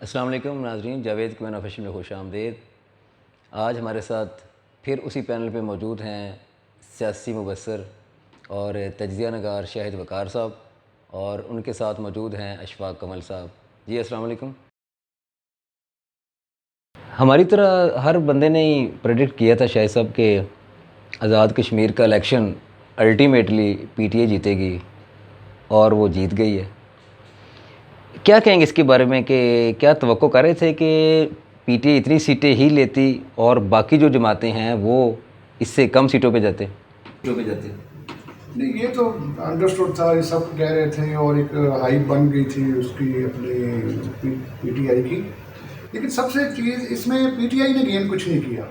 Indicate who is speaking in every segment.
Speaker 1: السلام علیکم ناظرین، جاوید کوین آفیشیل میں خوش آمدید۔ آج ہمارے ساتھ پھر اسی پینل پہ موجود ہیں سیاسی مبصر اور تجزیہ نگار شاہد وقار صاحب، اور ان کے ساتھ موجود ہیں اشفاق کمل صاحب۔ جی السلام علیکم۔ ہماری طرح ہر بندے نے ہی پریڈکٹ کیا تھا شاہد صاحب کہ آزاد کشمیر کا election ultimately P T A جیتے گی، اور وہ جیت گئی ہے۔ کیا کہیں گے اس کے بارے میں کہ کیا توقع کر رہے تھے کہ پی ٹی اے اتنی سیٹیں ہی لیتی اور باقی جو جماعتیں ہیں وہ اس سے کم سیٹوں پہ جاتے؟
Speaker 2: نہیں، یہ تو انڈرسٹوڈ تھا، یہ سب کہہ رہے تھے، اور ایک ہائپ بن گئی تھی اس کی اپنی پی ٹی آئی کی۔ لیکن سب سے چیز اس میں پی ٹی آئی نے گین کچھ نہیں کیا،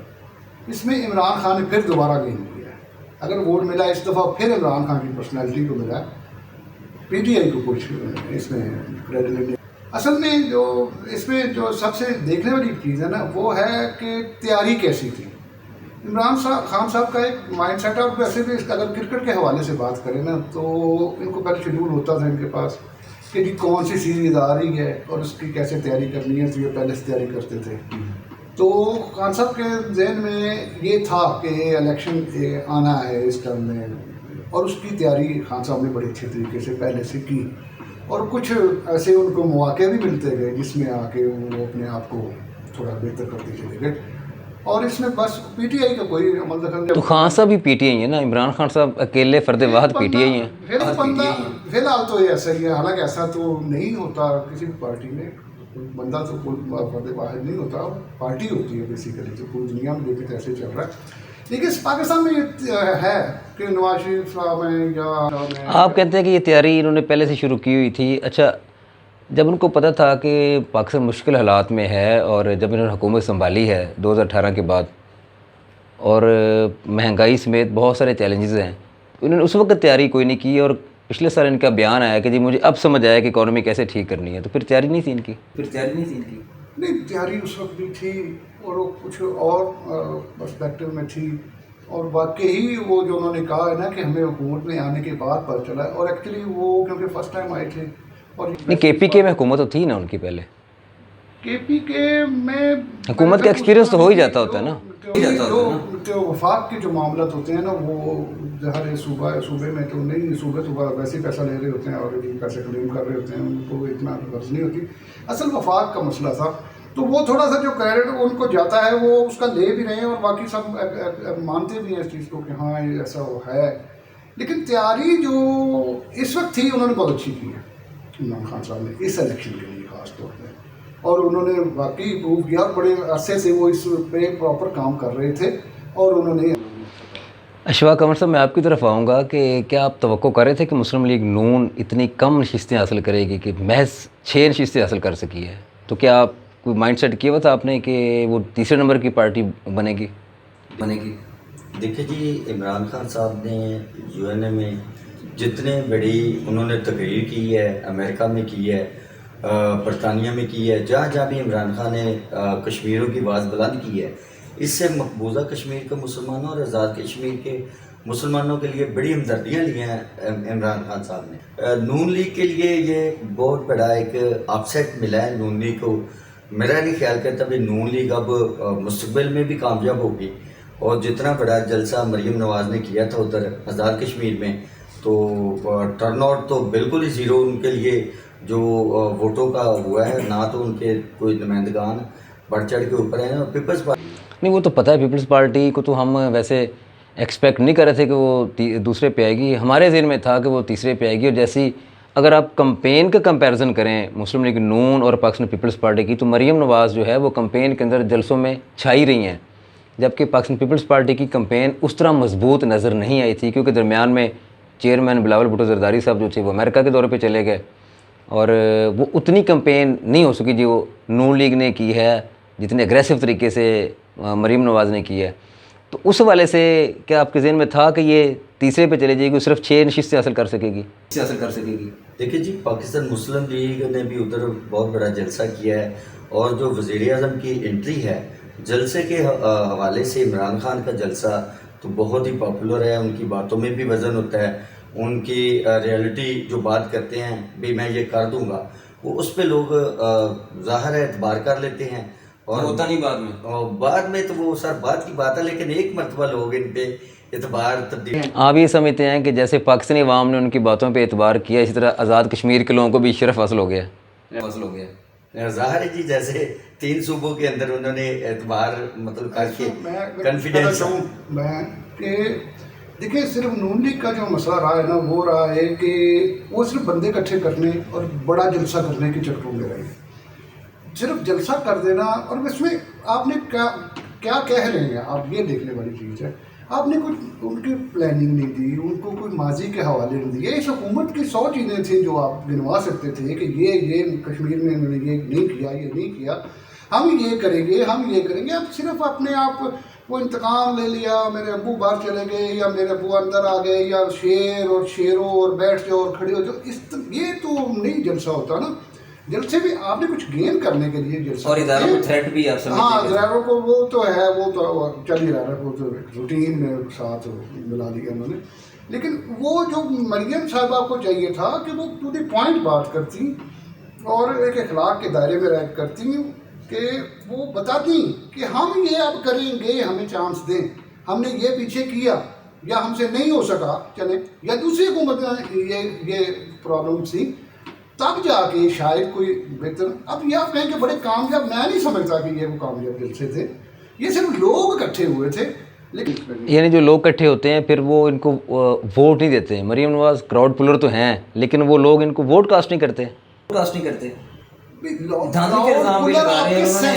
Speaker 2: اس میں عمران خان نے پھر دوبارہ گین کیا ہے۔ اگر ووٹ ملا اس دفعہ پھر عمران خان کی پرسنالٹی کو ملا، پی ٹی آئی کو کچھ اس میں کریڈٹ نہیں۔ اصل میں جو اس میں جو سب سے دیکھنے والی چیز ہے نا، وہ ہے کہ تیاری کیسی تھی۔ عمران خان صاحب کا ایک مائنڈ سیٹ ہے، اور ویسے بھی اگر کرکٹ کے حوالے سے بات کریں نا، تو ان کو پہلے شیڈول ہوتا تھا ان کے پاس کہ جی کون سی سیریز آ رہی ہے اور اس کی کیسے تیاری کرنی ہے، تو یہ پہلے سے تیاری کرتے تھے۔ تو خان صاحب کے ذہن میں یہ تھا کہ الیکشن آنا ہے اس ٹرم میں، اور اس کی تیاری خان صاحب نے بڑے اچھے طریقے سے پہلے سے کی، اور کچھ ایسے ان کو مواقع بھی ملتے گئے جس میں آ کے وہ اپنے آپ کو تھوڑا بہتر کرتے چلے گئے، اور اس میں بس پی ٹی آئی کا کوئی عمل دخل نہیں۔
Speaker 1: تو خان صاحب بھی پی ٹی آئی ہیں نا، عمران خان صاحب اکیلے فرد واحد پی ٹی آئی ہیں۔
Speaker 2: فی الحال تو یہ ایسا ہی ہے، حالانکہ ایسا تو نہیں ہوتا کسی بھی پارٹی میں، بندہ تو کوئی فرد واحد نہیں ہوتا، پارٹی ہوتی ہے بیسیکلی، جو پوری دنیا میں دیکھے تو ایسے چل رہا ہے۔ لیکن پاکستان میں یہ ہے کہ نواز شریف صاحب ہیں یا
Speaker 1: آپ کہتے ہیں کہ یہ تیاری انہوں نے پہلے سے شروع کی ہوئی تھی۔ اچھا، جب ان کو پتہ تھا کہ پاکستان مشکل حالات میں ہے، اور جب انہوں نے حکومت سنبھالی ہے 2018 کے بعد، اور مہنگائی سمیت بہت سارے چیلنجز ہیں، انہوں نے اس وقت تیاری کوئی نہیں کی، اور پچھلے سال ان کا بیان آیا کہ جی مجھے اب سمجھ آیا کہ اکانومی کیسے ٹھیک کرنی ہے، تو پھر تیاری نہیں تھی ان کی؟
Speaker 2: نہیں، تیاری اس وقت بھی تھی، اور وہ کچھ اور پرسپیکٹو میں تھی، اور واقعی وہ جو انہوں نے کہا ہے نا کہ ہمیں حکومت میں آنے کے بعد پتہ چلا ہے، اور ایکچولی وہ کیونکہ فرسٹ ٹائم آئے تھے، اور
Speaker 1: نہیں، کے پی کے میں حکومت تو تھی نا ان کی پہلے؟
Speaker 2: کے پی کے میں
Speaker 1: حکومت کا ایکسپیرینس تو ہو ہی جاتا ہوتا ہے نا۔
Speaker 2: جو وفاق کے جو معاملات ہوتے ہیں نا، وہ ہر صوبے میں تو نہیں، صوبے تو ویسے ہی پیسہ لے رہے ہوتے ہیں اور پیسے کلیم کر رہے ہوتے ہیں، ان کو اتنا غرض نہیں ہوتی۔ اصل وفاق کا مسئلہ تھا، تو وہ تھوڑا سا جو کریڈٹ ان کو جاتا ہے وہ اس کا لے بھی رہے ہیں، اور باقی سب مانتے بھی ہیں اس چیز کو کہ ہاں یہ ایسا وہ ہے۔ لیکن تیاری جو اس وقت تھی انہوں نے بہت اچھی کی ہے عمران خان صاحب نے، اس الیکشن کے لیے خاص طور پہ، اور انہوں نے واقعی پروو کیا، اور بڑے عرصے سے وہ اس پہ پراپر کام کر رہے تھے، اور انہوں نے۔
Speaker 1: اشفاق کمل صاحب، میں آپ کی طرف آؤں گا کہ کیا آپ توقع کر رہے تھے کہ مسلم لیگ نون اتنی کم نشستیں حاصل کرے گی کہ محض 6 نشستیں حاصل کر سکی ہے؟ تو کیا آپ کوئی مائنڈ سیٹ کیا ہوا تھا آپ نے کہ وہ تیسرے نمبر کی پارٹی بنے گی؟
Speaker 3: دیکھیں جی، عمران خان صاحب نے یو این اے میں جتنے بڑی انہوں نے تقریر کی ہے، امریکہ میں کی ہے، برطانیہ میں کی ہے، جہاں جہاں بھی عمران خان نے کشمیریوں کی آواز بلند کی ہے، اس سے مقبوضہ کشمیر کے مسلمانوں اور آزاد کشمیر کے مسلمانوں کے لیے بڑی ہمدردیاں لی ہیں عمران خان صاحب نے۔ نون لیگ کے لیے یہ بہت بڑا ایک اپ سیٹ ملا ہے نون لیگ کو۔ میرا نہیں خیال کرتا بھی نون لیگ اب مستقبل میں بھی کامیاب ہوگی، اور جتنا بڑا جلسہ مریم نواز نے کیا تھا ادھر آزاد کشمیر میں، تو ٹرن آؤٹ تو بالکل ہی زیرو ان کے لیے جو ووٹوں کا ہوا ہے، نہ تو ان کے کوئی نمائندگان بڑھ چڑھ کے اوپر ہیں، اور پیپلز پارٹی
Speaker 1: نہیں، وہ تو پتہ ہے پیپلز پارٹی کو تو ہم ویسے ایکسپیکٹ نہیں کر رہے تھے کہ وہ دوسرے پہ آئے گی، ہمارے ذہن میں تھا کہ وہ تیسرے پہ آئے گی، اور جیسی اگر آپ کمپین کا کمپیریزن کریں مسلم لیگ نون اور پاکستان پیپلز پارٹی کی، تو مریم نواز جو ہے وہ کمپین کے اندر جلسوں میں چھائی رہی ہیں، جبکہ پاکستان پیپلز پارٹی کی کمپین اس طرح مضبوط نظر نہیں آئی تھی، کیونکہ درمیان میں چیئرمین بلاول بھٹو زرداری صاحب جو تھے وہ امریکہ کے دورے پہ چلے گئے، اور وہ اتنی کمپین نہیں ہو سکی جو نون لیگ نے کی ہے، جتنے اگریسو طریقے سے مریم نواز نے کی ہے۔ تو اس حوالے سے کیا آپ کے ذہن میں تھا کہ یہ تیسرے پہ چلے جائے گی، صرف 6 نشستیں حاصل کر سکے گی؟
Speaker 3: دیکھیں جی، پاکستان مسلم لیگ نے بھی ادھر بہت بڑا جلسہ کیا ہے، اور جو وزیر اعظم کی انٹری ہے جلسے کے حوالے سے، عمران خان کا جلسہ تو بہت ہی پاپولر ہے، ان کی باتوں میں بھی وزن ہوتا ہے، ان کی ریئلٹی جو بات کرتے ہیں بھی میں یہ کر دوں گا، وہ اس پہ لوگ ظاہر ہے اعتبار کر لیتے ہیں اور
Speaker 1: ہوتا نہیں بعد میں.
Speaker 3: اور بعد میں تو وہ سر بات کی بات ہے، لیکن ایک مرتبہ لوگ ان پہ اعتبار تبدیل.
Speaker 1: آپ یہ سمجھتے ہیں کہ جیسے پاکستانی عوام نے ان کی باتوں پہ اعتبار کیا، اسی طرح آزاد کشمیر کے لوگوں کو بھی شرف حاصل ہو گیا؟
Speaker 3: ظاہر ہے جی، جیسے 3 صوبوں کے اندر انہوں نے اعتبار مطلب کر کے
Speaker 2: میں
Speaker 3: کانفیڈینس.
Speaker 2: میں کہ دیکھیں صرف نون لیگ کا جو مسئلہ رہا ہے نا، وہ رہا ہے کہ وہ صرف بندے اکٹھے کرنے اور بڑا جلسہ کرنے کے چکروں میں رہے. صرف جلسہ کر دینا، اور اس میں آپ نے کیا کہہ رہے ہیں، آپ یہ دیکھنے والی چیز ہے. آپ نے کچھ ان کی پلاننگ نہیں دی، ان کو کوئی ماضی کے حوالے نہیں دیے. اس حکومت کی 100 چیزیں تھیں جو آپ گنوا سکتے تھے کہ یہ کشمیر میں انہوں نے یہ نہیں کیا، یہ نہیں کیا، ہم یہ کریں گے، ہم یہ کریں گے. اب صرف اپنے آپ وہ انتقام لے لیا، میرے ابو باہر چلے گئے یا میرے ابو اندر آ گئے یا شیر اور شیروں اور بیٹھ جاؤ اور کھڑے ہو جاؤ. یہ تو نہیں جلسہ ہوتا نا. جلسے بھی آپ نے کچھ گین کرنے کے لیے جلسہ،
Speaker 1: اور اداروں کو تھریٹ بھی آپ سمجھتے ہیں؟
Speaker 2: ہاں اداروں کو وہ تو ہے، وہ تو چل ہی رہا ہے، وہ تو روٹین میں ساتھ ملا دیا انہوں نے. لیکن وہ جو مریم صاحبہ کو چاہیے تھا کہ وہ ٹو دی پوائنٹ بات کرتی اور ایک اخلاق کے دائرے میں رہ کرتی، کہ وہ بتاتی کہ ہم یہ اب کریں گے، ہمیں چانس دیں، ہم نے یہ پیچھے کیا یا ہم سے نہیں ہو سکا، چلیں، یا دوسری حکومت میں یہ پرابلم تھی، تب جا کے شاید کوئی بہتر. اب یہ آپ کہیں کہ بڑے کامیاب، میں نہیں سمجھتا کہ یہ وہ کامیاب جلسے تھے، یہ صرف لوگ اکٹھے ہوئے تھے. لیکن
Speaker 1: یعنی جو لوگ اکٹھے ہوتے ہیں پھر وہ ان کو ووٹ نہیں دیتے. مریم نواز کراؤڈ پلر تو ہیں، لیکن وہ لوگ ان کو ووٹ کاسٹ نہیں کرتے.
Speaker 2: کس سینس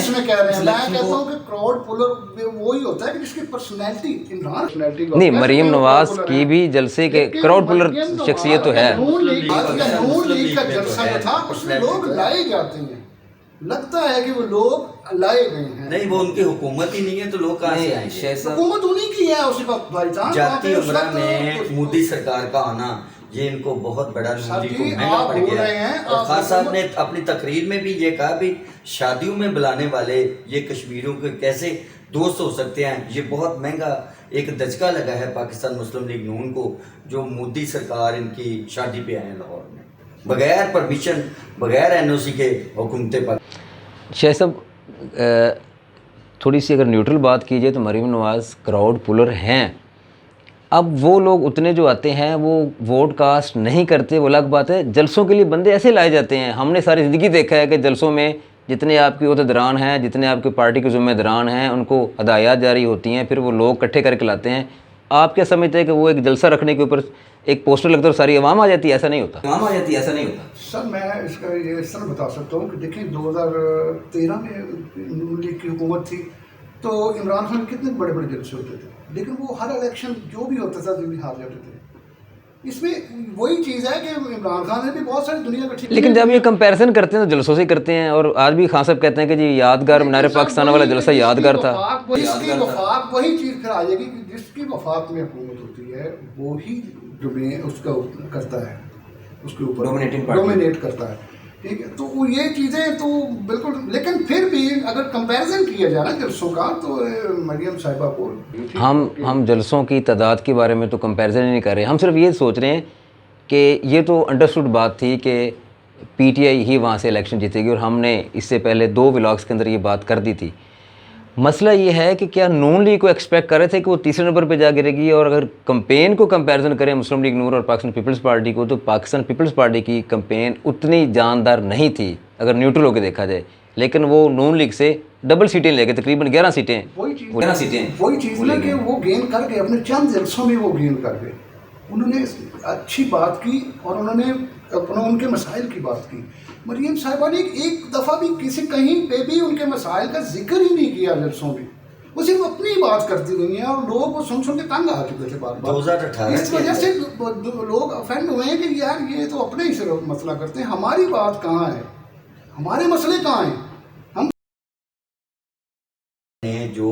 Speaker 2: میں کہہ رہے ہیں؟ میں کہتا ہوں کہ کراؤڈ پولر وہی ہوتا ہے کہ جس کی پرسنالٹی
Speaker 1: نہیں، مریم نواز کی بھی جلسے کے کراؤڈ پلر شخصیت تو ہے.
Speaker 2: نون لیگ کا جلسہ جو تھا اس میں لوگ لائے جاتے ہیں، لگتا ہے کہ وہ لوگ لائے گئے ہیں.
Speaker 3: نہیں، وہ ان کی حکومت ہی نہیں ہے تو لوگ کہاں سے آئیں گے؟
Speaker 2: حکومت انہیں کی ہے اسی وقت بھائی جان.
Speaker 3: جاتی عمرہ میں مودی سرکار کا آنا، یہ ان کو بہت بڑا نون لیگ کو مہنگا پڑ گیا ہے. اور خان صاحب نے اپنی تقریر میں بھی یہ کہا بھی شادیوں میں بلانے والے یہ کشمیریوں کے کیسے دوست ہو سکتے ہیں. یہ بہت مہنگا ایک دھچکا لگا ہے پاکستان مسلم لیگ نون کو، جو مودی سرکار ان کی شادی پہ آئے ہیں لاہور میں بغیر پرمیشن، بغیر NOC کے حکومتیں پر.
Speaker 1: شاہ صاحب تھوڑی سی اگر نیوٹرل بات کی جائے تو مریم نواز کراؤڈ پولر ہیں. اب وہ لوگ اتنے جو آتے ہیں وہ ووٹ کاسٹ نہیں کرتے، وہ الگ بات ہے. جلسوں کے لیے بندے ایسے لائے جاتے ہیں. ہم نے ساری زندگی دیکھا ہے کہ جلسوں میں جتنے آپ کے عہدیداران ہیں، جتنے آپ کی پارٹی کے ذمہ داران ہیں، ان کو ہدایات جاری ہوتی ہیں، پھر وہ لوگ اکٹھے کر کے لاتے ہیں. آپ کیا سمجھتے ہیں کہ وہ ایک جلسہ رکھنے کے اوپر ایک پوسٹر لگتا ہے اور ساری عوام آ جاتی ہے؟ ایسا نہیں ہوتا.
Speaker 2: سر میں اس کا یہ اس طرح بتا سکتا ہوں کہ دیکھیں 2013 میں نون لیگ کی حکومت تھی تو عمران خان کتنے بڑے بڑے جلسے ہوتے تھے، لیکن وہ ہر الیکشن جو بھی ہوتا تھا دلی ہار جاتے تھے. اس میں وہی چیز ہے کہ عمران خان نے بھی بہت ساری دنیا کا،
Speaker 1: لیکن جب یہ کمپیریزن کرتے ہیں تو جلسوں سے کرتے ہیں. اور آج بھی خان صاحب کہتے ہیں کہ جی یادگار مینار پاکستان والا جلسہ یادگار تھا.
Speaker 2: جس کی وفاق وہی چیز پھر آ جائے گی کہ جس کی وفاق میں حکومت ہوتی ہے وہی جو میں اس کا کرتا ہے، اس کے اوپر ڈومینیٹ کرتا ہے. ٹھیک ہے، تو وہ یہ چیزیں تو بالکل. لیکن پھر بھی اگر کمپیریزن کیا جائے نا جلسوں کا تو مریم صاحبہ کو
Speaker 1: ہم جلسوں کی تعداد کے بارے میں تو کمپیریزن ہی نہیں کر رہے. ہم صرف یہ سوچ رہے ہیں کہ یہ تو انڈرسٹوڈ بات تھی کہ PTI ہی وہاں سے الیکشن جیتے گی، اور ہم نے اس سے پہلے 2 ولاگس کے اندر یہ بات کر دی تھی. مسئلہ یہ ہے کہ کیا نون لیگ کو ایکسپیکٹ کر رہے تھے کہ وہ تیسرے نمبر پہ جا گرے گی؟ اور اگر کمپین کو کمپیریزن کریں مسلم لیگ نون اور پاکستان پیپلز پارٹی کو، تو پاکستان پیپلز پارٹی کی کمپین اتنی جاندار نہیں تھی اگر نیوٹرل ہو کے دیکھا جائے. لیکن وہ نون لیگ سے ڈبل سیٹیں لے گئے، تقریباً 11 سیٹیں.
Speaker 2: وہی چیز ہے کہ وہ گین کر گئے، اپنے چند جلسوں میں وہ گین کر گئے. انہوں نے اچھی بات کی اور انہوں نے ان کے مسائل کی بات کی. مریم صاحبہ نے ایک دفعہ بھی کہیں پہ بھی ان کے مسائل کا ذکر ہی نہیں کیا جلسوں میں. وہ صرف اپنی بات کرتی رہی ہیں اور لوگ وہ سن کے تنگ آ چکے تھے بار بار.
Speaker 3: 2018
Speaker 2: اس وجہ سے لوگ افینڈ ہوئے ہیں کہ یار یہ تو اپنے ہی صرف مسئلہ کرتے ہیں، ہماری بات کہاں ہے، ہمارے مسئلے کہاں ہیں.
Speaker 3: نے جو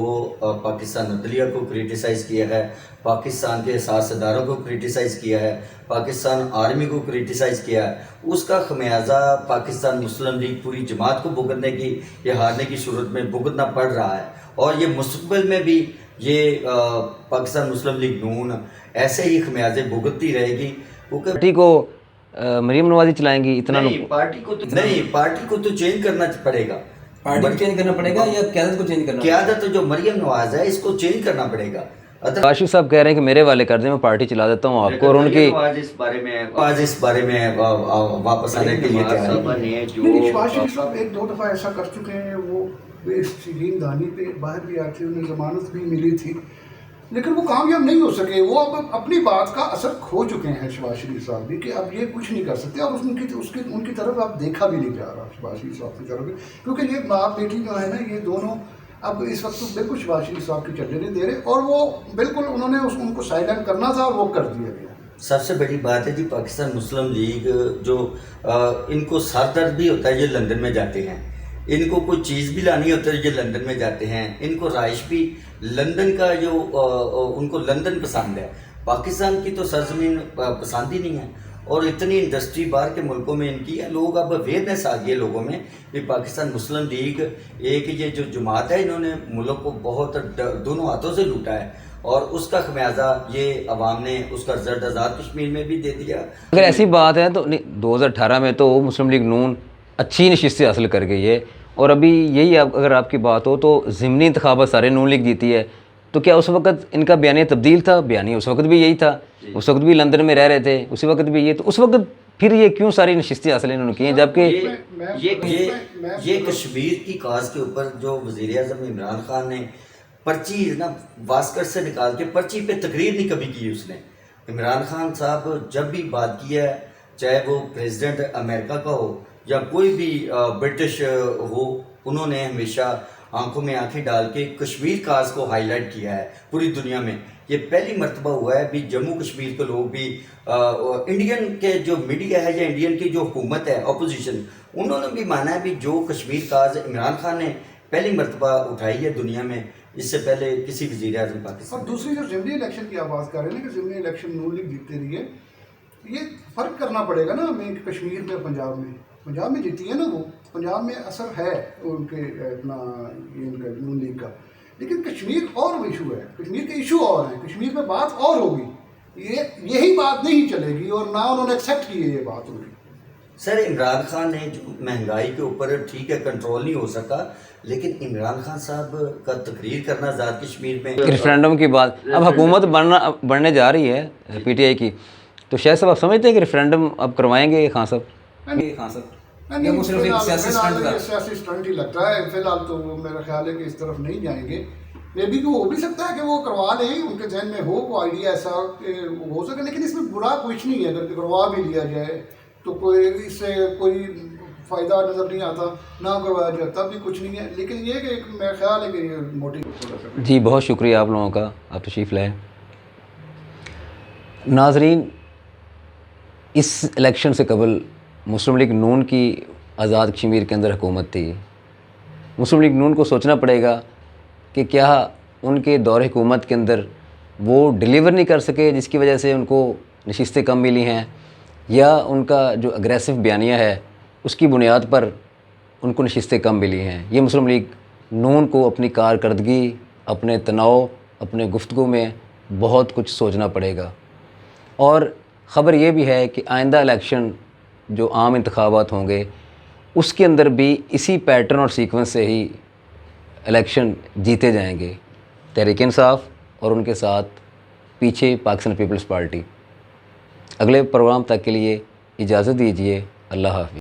Speaker 3: پاکستان عدلیہ کو کریٹیسائز کیا ہے، پاکستان کے سیاستدانوں کو کریٹیسائز کیا ہے، پاکستان آرمی کو کریٹیسائز کیا ہے، اس کا خمیازہ پاکستان مسلم لیگ پوری جماعت کو بھگتنے کی یا ہارنے کی صورت میں بھگتنا پڑ رہا ہے. اور یہ مستقبل میں بھی یہ پاکستان مسلم لیگ نون ایسے ہی خمیازے بھگتتی رہے گی.
Speaker 1: پارٹی کو مریم نوازی چلائیں گی اتنا
Speaker 3: نہیں پارٹی کو تو چینج کرنا پڑے گا.
Speaker 1: پارٹی کو چینج کرنا پڑے گا یا قیادت کو چینج کرنا؟
Speaker 3: قیادت جو مریم نواز ہے اس کو چینج کرنا پڑے گا.
Speaker 1: کاشف صاحب کہہ رہے ہیں کہ میرے والے کر دیں, میں پارٹی چلا دیتا ہوں آپ کو, اور ان کی
Speaker 3: آج اس بارے میں واپس آنے کے لیے تیار
Speaker 2: نہیں. شہباز شریف صاحب ایک دو دفعہ ایسا کر چکے ہیں, وہ شرین دانی پہ باہر بھی آئے تھے, انہیں ضمانت بھی ملی تھی, لیکن وہ کامیاب نہیں ہو سکے. وہ اب اپنی بات کا اثر کھو چکے ہیں شہباز شریف صاحب بھی, کہ اب یہ کچھ نہیں کر سکتے, اور ان کی طرف اب دیکھا بھی نہیں جا رہا شہباز شریف صاحب کی طرف بھی, کیونکہ یہ باپ بیٹی جو ہے نا, یہ دونوں اب اس وقت بالکل شہباز شریف صاحب کی چلنے نہیں دے رہے, اور وہ بالکل انہوں نے ان کو سائیلنٹ کرنا تھا اور وہ کر دیا گیا.
Speaker 3: سب سے بڑی بات ہے جی, پاکستان مسلم لیگ جو ان کو سر درد بھی ہوتا ہے یہ لندن میں جاتے ہیں, ان کو کوئی چیز بھی لانی ہوتا ہے یہ لندن میں جاتے ہیں, ان کو رہائش بھی لندن کا جو ان کو لندن پسند ہے, پاکستان کی تو سرزمین پسند ہی نہیں ہے. اور اتنی انڈسٹری باہر کے ملکوں میں ان کی ہے, لوگ اب اویئرنیس آ گئی ہے لوگوں میں کہ پاکستان مسلم لیگ ایک یہ جو جماعت ہے, انہوں نے ملک کو بہت دونوں ہاتھوں سے لوٹا ہے, اور اس کا خمیازہ یہ عوام نے اس کا زرد آزاد کشمیر میں بھی دے دیا.
Speaker 1: اگر ایسی بات ہے تو 2018 میں تو مسلم لیگ نون اچھی نشستیں حاصل کر گئی ہے, اور ابھی یہی اگر آپ کی بات ہو تو ضمنی انتخابات سارے نون لیگ جیتی ہے, تو کیا اس وقت ان کا بیانیہ تبدیل تھا؟ بیانیہ اس وقت بھی یہی تھا, اس وقت بھی لندن میں رہ رہے تھے, اسی وقت بھی یہ, تو اس وقت پھر یہ کیوں ساری نشستیں حاصل انہوں نے کی ہیں؟ جبکہ
Speaker 3: یہ کشمیر کی کاز کے اوپر جو وزیر اعظم عمران خان نے پرچی نا واسکٹ سے نکال کے پرچی پہ تقریر نہیں کبھی کی اس نے. عمران خان صاحب جب بھی بات کی ہے, چاہے وہ پریزیڈنٹ امریکہ کا ہو یا کوئی بھی برٹش ہو, انہوں نے ہمیشہ آنکھوں میں آنکھیں ڈال کے کشمیر کاز کو ہائی لائٹ کیا ہے پوری دنیا میں. یہ پہلی مرتبہ ہوا ہے بھی جموں کشمیر کے لوگ بھی انڈین کے جو میڈیا ہے یا انڈین کی جو حکومت ہے اپوزیشن, انہوں نے بھی مانا ہے بھی جو کشمیر کاز عمران خان نے پہلی مرتبہ اٹھائی ہے دنیا میں, اس سے پہلے کسی وزیر اعظم پاکستان.
Speaker 2: اور دوسری جو ضمنی الیکشن کی آپ بات کر رہے ہیں کہ ضمنی الیکشن نون لیگ جیتتے رہی ہے, یہ فرق کرنا پڑے گا نا ہمیں کشمیر میں, پنجاب میں جیتی ہے نا, وہ پنجاب میں اثر ہے ان کے اپنا ان کا نون لیگ کا, لیکن کشمیر اور ایشو ہے, کشمیر کے ایشو اور ہیں, کشمیر میں بات اور ہوگی, یہی بات نہیں چلے گی, اور نہ انہوں نے ایکسیپٹ کی ہے یہ بات ان کی.
Speaker 3: سر عمران خان نے جو مہنگائی کے اوپر ٹھیک ہے کنٹرول نہیں ہو سکا, لیکن عمران خان صاحب کا تقریر کرنا آزاد کشمیر میں
Speaker 1: ریفرینڈم کی بات, اب حکومت بڑھنے جا رہی ہے پی ٹی آئی کی, تو شاید صاحب آپ سمجھتے ہیں کہ ریفرینڈم اب کروائیں گے خان صاحب؟
Speaker 2: سیاسی اسٹنٹ ہی لگتا ہے فی الحال, تو میرا خیال ہے کہ اس طرف نہیں جائیں گے. مے بی کہ ہو بھی سکتا ہے کہ وہ کروا لیں, ان کے ذہن میں ہو کوئی آئیڈیا ایسا کہ ہو سکے, لیکن اس میں برا کچھ نہیں ہے. اگر کروا بھی لیا جائے تو کوئی اس سے کوئی فائدہ نظر نہیں آتا, نہ کروایا جائے تب بھی کچھ نہیں ہے. لیکن یہ کہ میرا خیال ہے کہ یہ موٹیو.
Speaker 1: جی بہت شکریہ آپ لوگوں کا, آپ تشریف لائیں. ناظرین, اس الیکشن سے قبل مسلم لیگ نون کی آزاد کشمیر کے اندر حکومت تھی. مسلم لیگ نون کو سوچنا پڑے گا کہ کیا ان کے دور حکومت کے اندر وہ ڈیلیور نہیں کر سکے جس کی وجہ سے ان کو نشستیں کم ملی ہیں, یا ان کا جو اگریسو بیانیہ ہے اس کی بنیاد پر ان کو نشستیں کم ملی ہیں. یہ مسلم لیگ نون کو اپنی کارکردگی, اپنے تناؤ, اپنے گفتگو میں بہت کچھ سوچنا پڑے گا. اور خبر یہ بھی ہے کہ آئندہ الیکشن جو عام انتخابات ہوں گے اس کے اندر بھی اسی پیٹرن اور سیکوینس سے ہی الیکشن جیتے جائیں گے. تحریک انصاف اور ان کے ساتھ پیچھے پاکستان پیپلز پارٹی. اگلے پروگرام تک کے لیے اجازت دیجیے. اللہ حافظ.